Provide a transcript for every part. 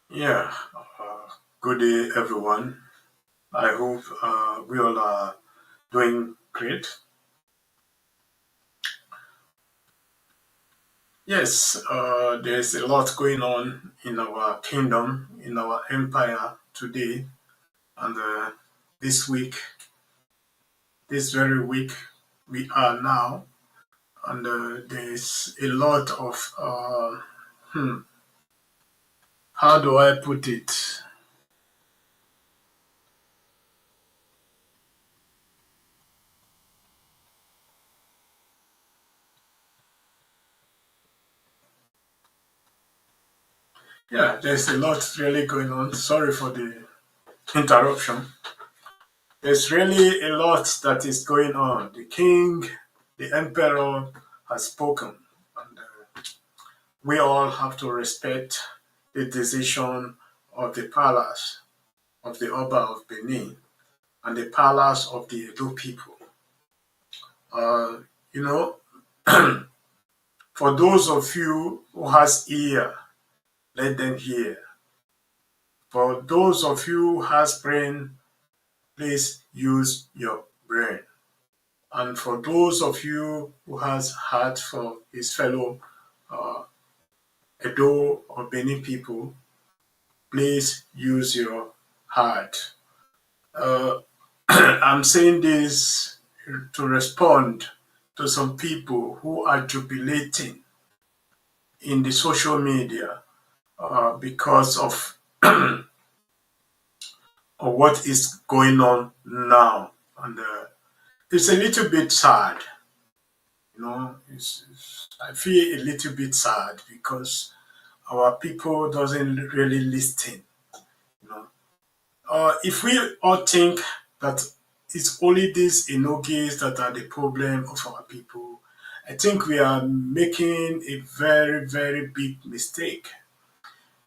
Yeah, good day, everyone. I hope we all are doing great. Yes, there's a lot going on in our kingdom, in our empire today, and this week, this very week, we are now, and there's a lot of, how do I put it? Yeah, there's a lot really going on. Sorry for the interruption. There's really a lot that is going on. The king, the emperor has spoken, and we all have to respect the decision of the palace of the Oba of Benin and the palace of the Edo people. Uh, you know, for those of you who has ear, let them hear. For those of you who has brain, please use your brain. And for those of you who has heart for his fellow uh, Edo or Benin people, please use your heart. Uh, I'm saying this to respond to some people who are jubilating in the social media because of what is going on now. And it's a little bit sad, I feel a little bit sad because our people doesn't really listen. You know, if we all think that it's only these emojis that are the problem of our people, I think we are making a very, very big mistake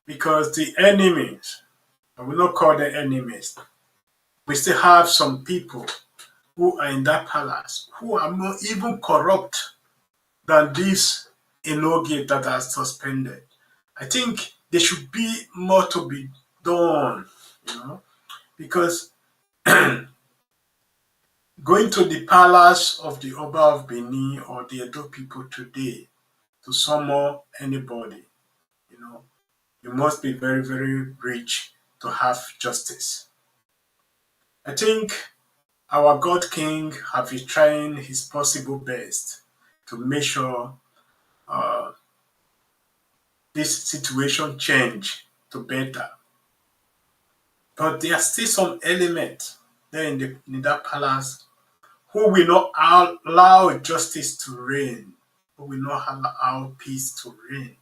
because the enemies, I will not call them enemies, we still have some people who are in that palace who are more even corrupt than these emoji that are suspended. I think there should be more to be done, you know, because going to the palace of the Oba of Benin or the Edo people today to summon anybody, you know, you must be very, very rich to have justice. I think our God King have been trying his possible best to make sure uh, this situation change to better. But there are still some elements there in that palace who will not allow justice to reign, who will not allow peace to reign.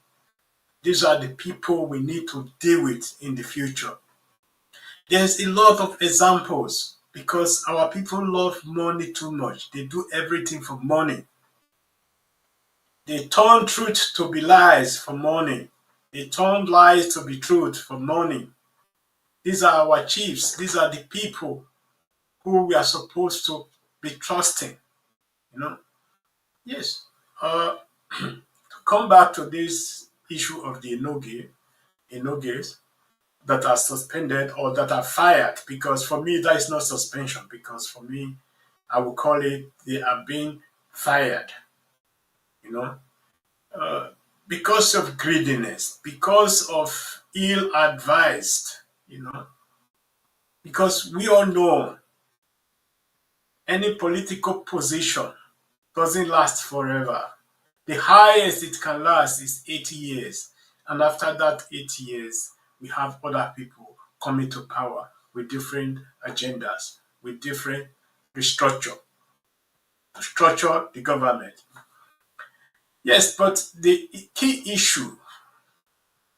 These are the people we need to deal with in the future. There's a lot of examples because our people love money too much. They do everything for money. They turn truth to be lies for money. They turn lies to be truth for money. These are our chiefs. These are the people who we are supposed to be trusting. You know, yes. To come back to this issue of the enoges that are suspended or that are fired, because for me that is not suspension. Because for me, I would call it they are being fired. You know, uh, because of greediness, because of ill advised. You know, because we all know any political position doesn't last forever. The highest it can last is 80 years. And after that 80 years, we have other people coming to power with different agendas, with different restructure, to structure the government. Yes, but the key issue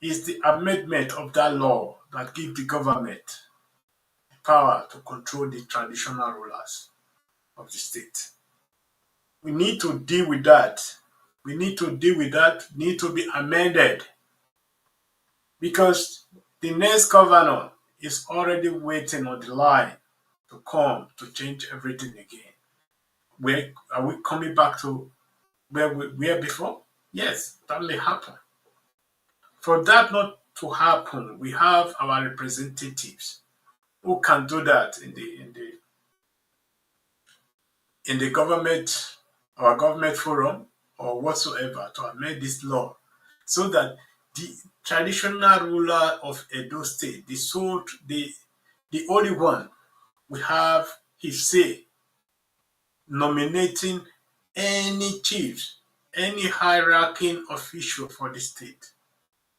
is the amendment of that law that gives the government the power to control the traditional rulers of the state. We need to deal with that. We need to deal with that, need to be amended because the next governor is already waiting on the line to come to change everything again. Where are we coming back to where we were before? Yes, that may happen. For that not to happen. We have our representatives who can do that in the government, our government forum or whatsoever, to amend this law so that the traditional ruler of Edo State, the only one, will have his say nominating any chief, any high-ranking official for the state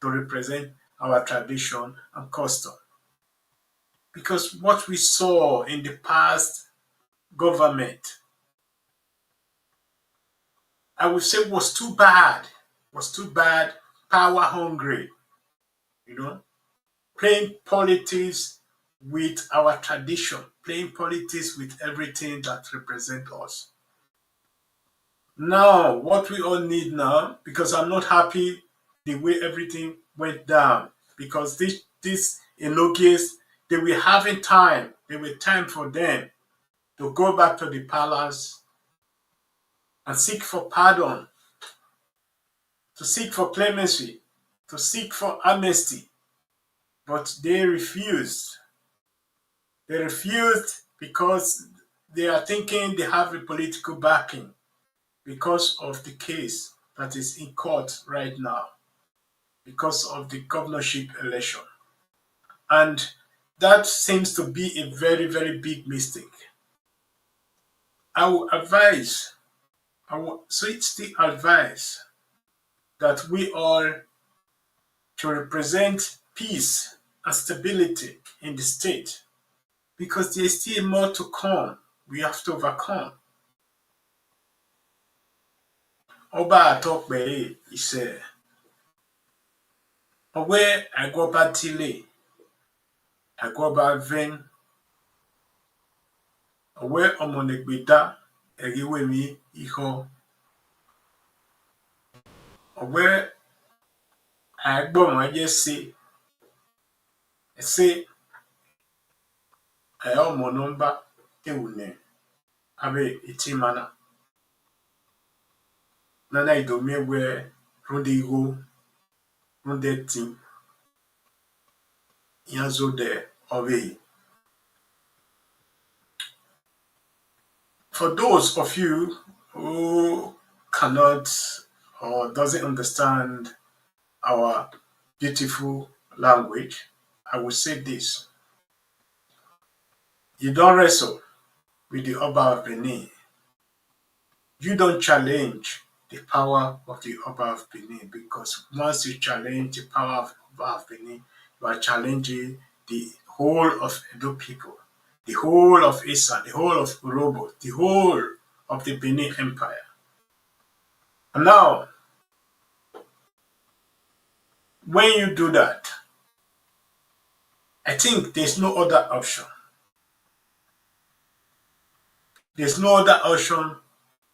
to represent our tradition and custom. Because what we saw in the past government, I would say, was too bad. Was too bad, power hungry, you know, playing politics with our tradition, playing politics with everything that represents us. Now, what we all need now, because I'm not happy the way everything went down, because this Enoges, they were having time, there were time for them to go back to the palace and seek for pardon, to seek for clemency, to seek for amnesty, but they refused. They refused because they are thinking they have a political backing because of the case that is in court right now, because of the governorship election. And that seems to be a very, very big mistake. I will advise, I will strictly advise that we all should represent peace and stability in the state because there is still more to come. We have to overcome. Ọba àtọpẹ̀rẹ̀ ìṣẹ̀ ọwẹ́ àgọ́bá tílé àgọ́bá vẹ́n ọwẹ́ ọmọnìgbèdá ẹ̀ríwẹ̀mí ihò ọwẹ́ àgbọ̀n ayẹ́sẹ̀ ẹ̀sẹ̀ ẹ̀yà ọmọnọmba ewùnẹ̀ abẹ́ ìtìmánà nana ìdòmíẹ̀wẹ̀ rúndé ihò rúndé tì ìyànzódẹ̀ ọ̀wẹ́. For those of you who cannot or doesn't understand our beautiful language, I will say this. You don't wrestle with the Oba of Benin. You don't challenge the power of the Oba of Benin because once you challenge the power of Oba of Benin, you are challenging the whole of Edo people, the whole of Issa, the whole of Urobo, the whole of the Benin Empire. And now, when you do that, I think there's no other option. There's no other option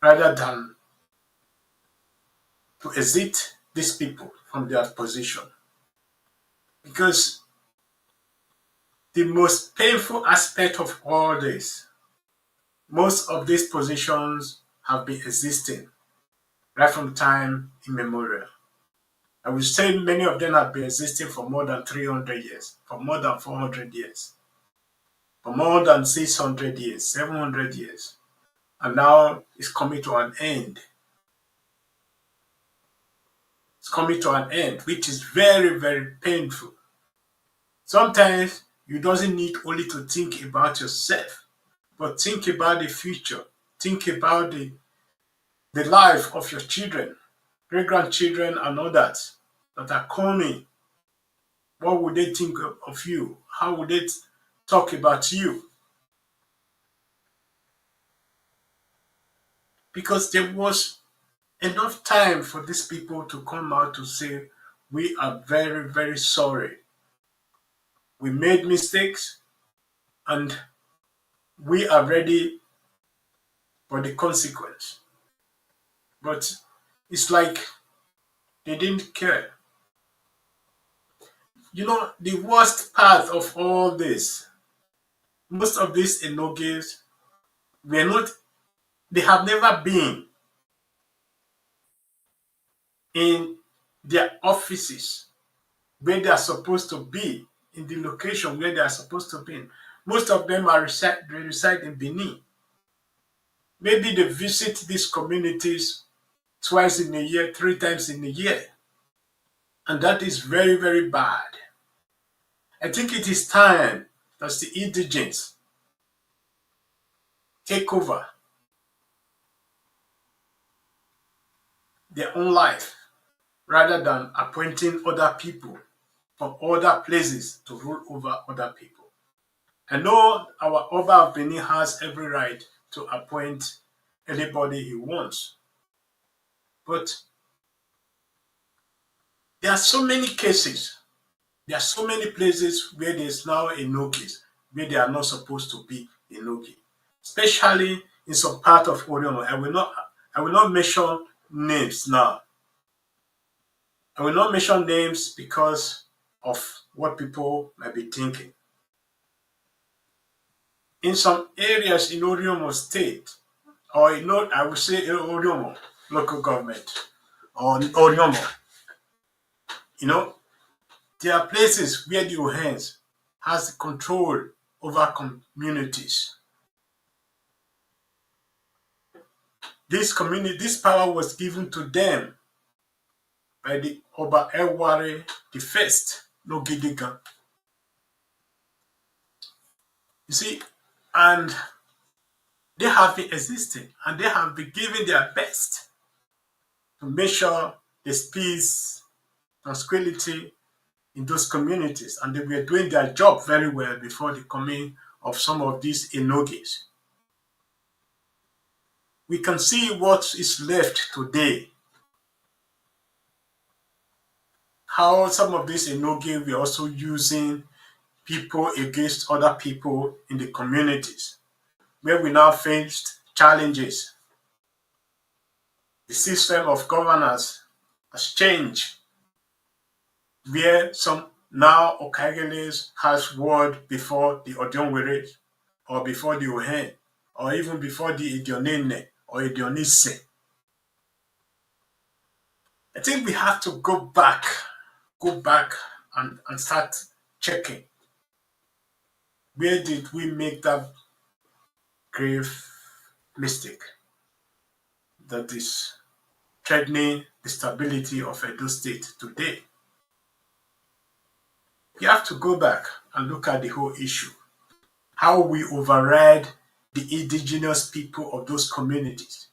rather than to exit these people from their position. Because the most painful aspect of all this, most of these positions have been existing right from time immemorial. I would say many of them have been existing for more than 300 years, for more than 400 years, for more than 600 years, 700 years. And now it's coming to an end. It's coming to an end, which is very, very painful. Sometimes you doesn't need only to think about yourself, but think about the future. Think about the life of your children, great-grandchildren and others that are coming. What would they think of you? How would they talk about you? Because there was enough time for these people to come out to say, we are very, very sorry. We made mistakes and we are ready for the consequence. But it's like they didn't care. You know, the worst part of all this, most of these enoges were not, they have never been in their offices where they are supposed to be, in the location where they are supposed to be. Most of them they reside in Benin. Maybe they visit these communities twice in a year, three times in a year. And that is very, very bad. I think it is time that the indigents take over their own life rather than appointing other people from other places to rule over other people. I know our Oba of Benin has every right to appoint anybody he wants, but there are so many cases, there are so many places where there's now a no case, where they are not supposed to be a no case, especially in some part of Oriomo. I will not mention names now. I will not mention names because of what people might be thinking. In some areas in Oriomo State, or I would say Oriomo local government, or Oriomo, you know, there are places where the Ohens has control over communities. This power was given to them by the Oba Eware the First, no Gidigan. You see, and they have been existing and they have been giving their best to make sure there's peace, tranquility in those communities, and they were doing their job very well before the coming of some of these enogis. We can see what is left today. How some of these enogi were also using people against other people in the communities, where we now faced challenges. The system of governance has changed, where some now Okageles has word before the Odionwere, or before the Ohen, or even before the Idionene or Idionise. I think we have to go back and start checking. Where did we make that grave mistake that is threatening the stability of Edo State today? We have to go back and look at the whole issue. How we override the indigenous people of those communities.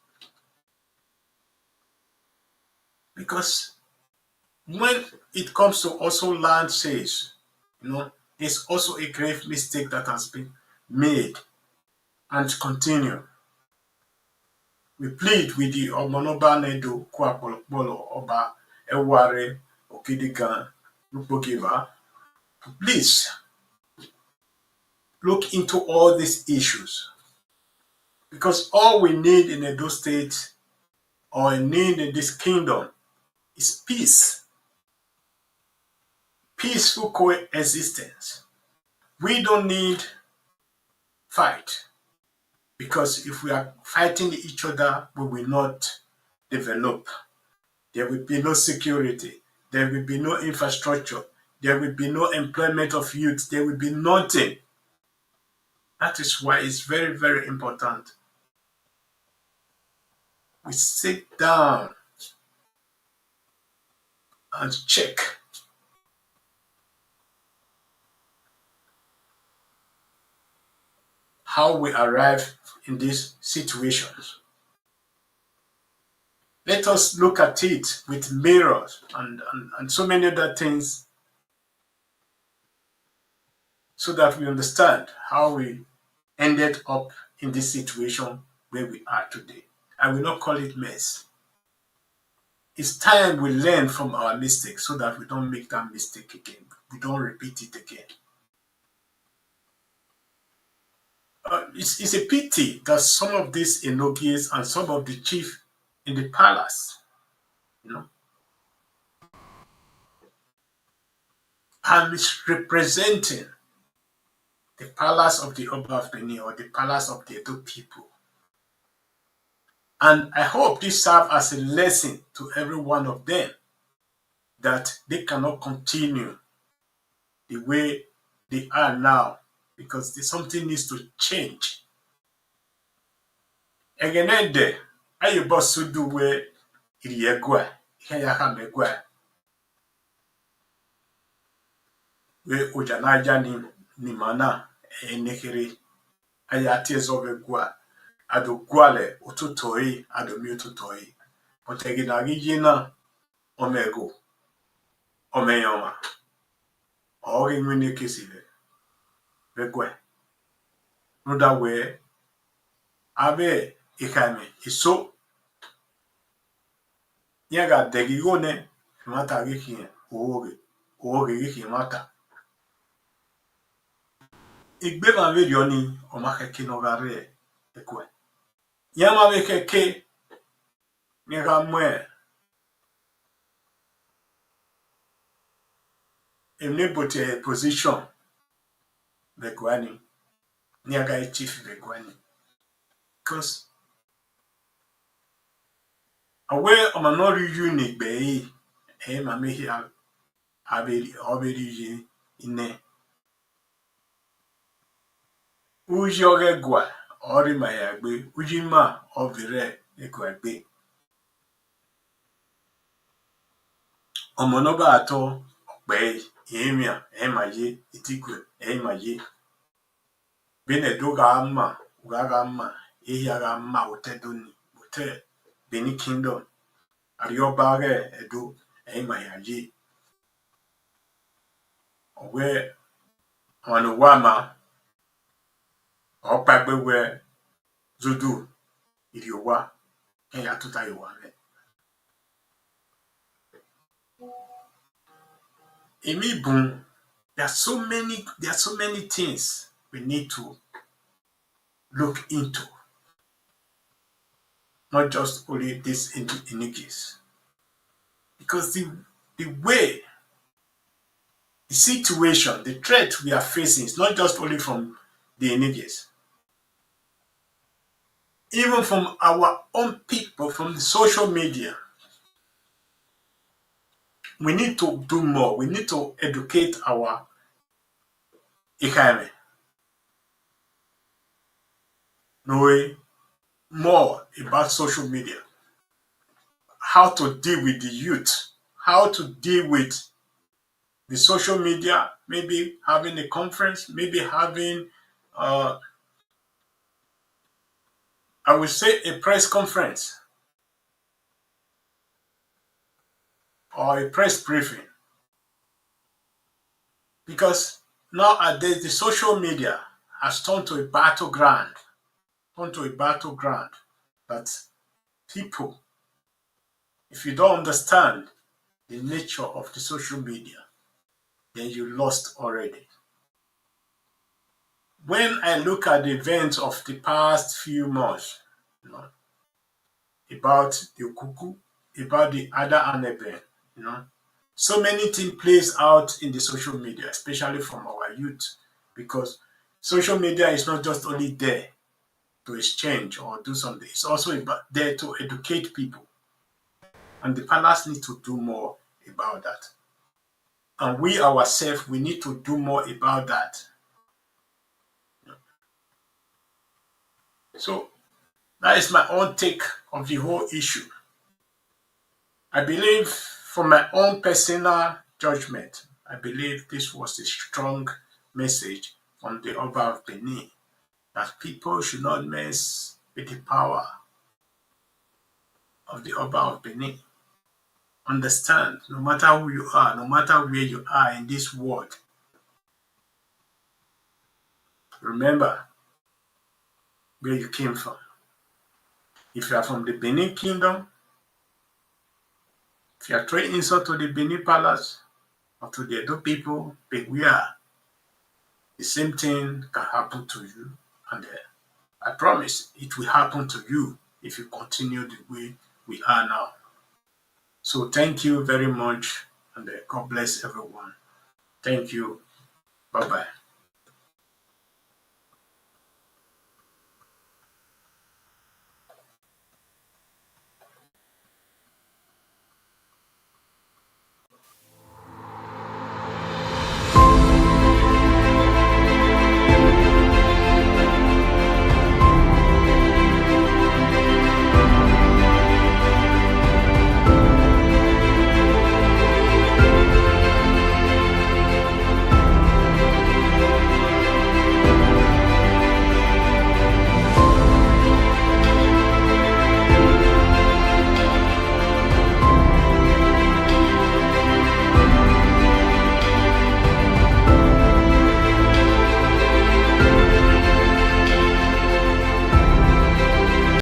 Because when it comes to also land sales, there's also a grave mistake that has been made and continue. We plead with the Omonoba Nedo Kwapolo Oba Eware Okidigan Rupogiva to please look into all these issues. Because all we need in Edo State or need in this kingdom is peace. Peaceful coexistence. We don't need fight. Because if we are fighting each other, we will not develop. There will be no security. There will be no infrastructure. There will be no employment of youth. There will be nothing. That is why it's very, very important. We sit down and check how we arrive in these situations. Let us look at it with mirrors and so many other things so that we understand how we ended up in this situation where we are today. I will not call it mess. It's time we learn from our mistakes so that we don't make that mistake again. We don't repeat it again. It's a pity that some of these enogis and some of the chief in the palace, are misrepresenting the palace of the Oba of Benin or the palace of the Edo people. And I hope this serves as a lesson to every one of them that they cannot continue the way they are now because something needs to change. Again, there, I boss to do where Iriagua, Hayahamegua, where Ujanaja ni mana, Nekiri, Ayates of a gua, Ado Guale, Ututoi, Ado Mututoi, Oteginagina, Omego, Omeyoma, or in Minikisive, Vegue. No that way, Abe, Ikame, Iso, Yaga Degigone, Mata Rikin, Oge Rikin Mata. Igbe ma ve dioni o ma keke no gare ekwe. Yama ve keke ni ramwe emne position ve gwani ni aga chief ve gwani. Because awe o ma no riju ni gbe yi ma me hi aberi yi ine. Uji oge gwa ori ma ya gbe uji ma ovire ekwe gbe. Omo no ba ato gbe yemia ma ye itikwe ma ye. Bene doga amma, ugaga amma, ehiaga amma, doni, Beni Kingdom, Ariobage, Edo, Emayaji. Where on a wama, or Pagbe where Zudu, Idiowa, and Yatutaiwane. Emi boom, there are so many things we need to look into. Not just only this iniquities. Because the way, the situation, the threat we are facing is not just only from the iniquities. Even from our own people, from the social media. We need to do more. We need to educate our economy. Knowing more about social media. How to deal with the youth. How to deal with the social media. Maybe having a conference. Maybe having, I would say, a press conference. Or a press briefing. Because nowadays the social media has turned to a battleground. That people, if you don't understand the nature of the social media, then you lost already. When I look at the events of the past few months, about the cuckoo, about the other Anebe, so many things plays out in the social media, especially from our youth, because social media is not just only there to exchange or do something, it's also there to educate people. And the palace need to do more about that. And we ourselves, we need to do more about that. So that is my own take of the whole issue. I believe, from my own personal judgment, I believe this was a strong message from the Oba of Benin, that people should not mess with the power of the Oba of Benin. Understand, no matter who you are, no matter where you are in this world, remember where you came from. If you are from the Benin Kingdom, if you are throwing insult to the Benin Palace or to the Edo people, beware. The same thing can happen to you, and I promise it will happen to you if you continue the way we are now. So thank you very much, and God bless everyone. Thank you. Bye-bye.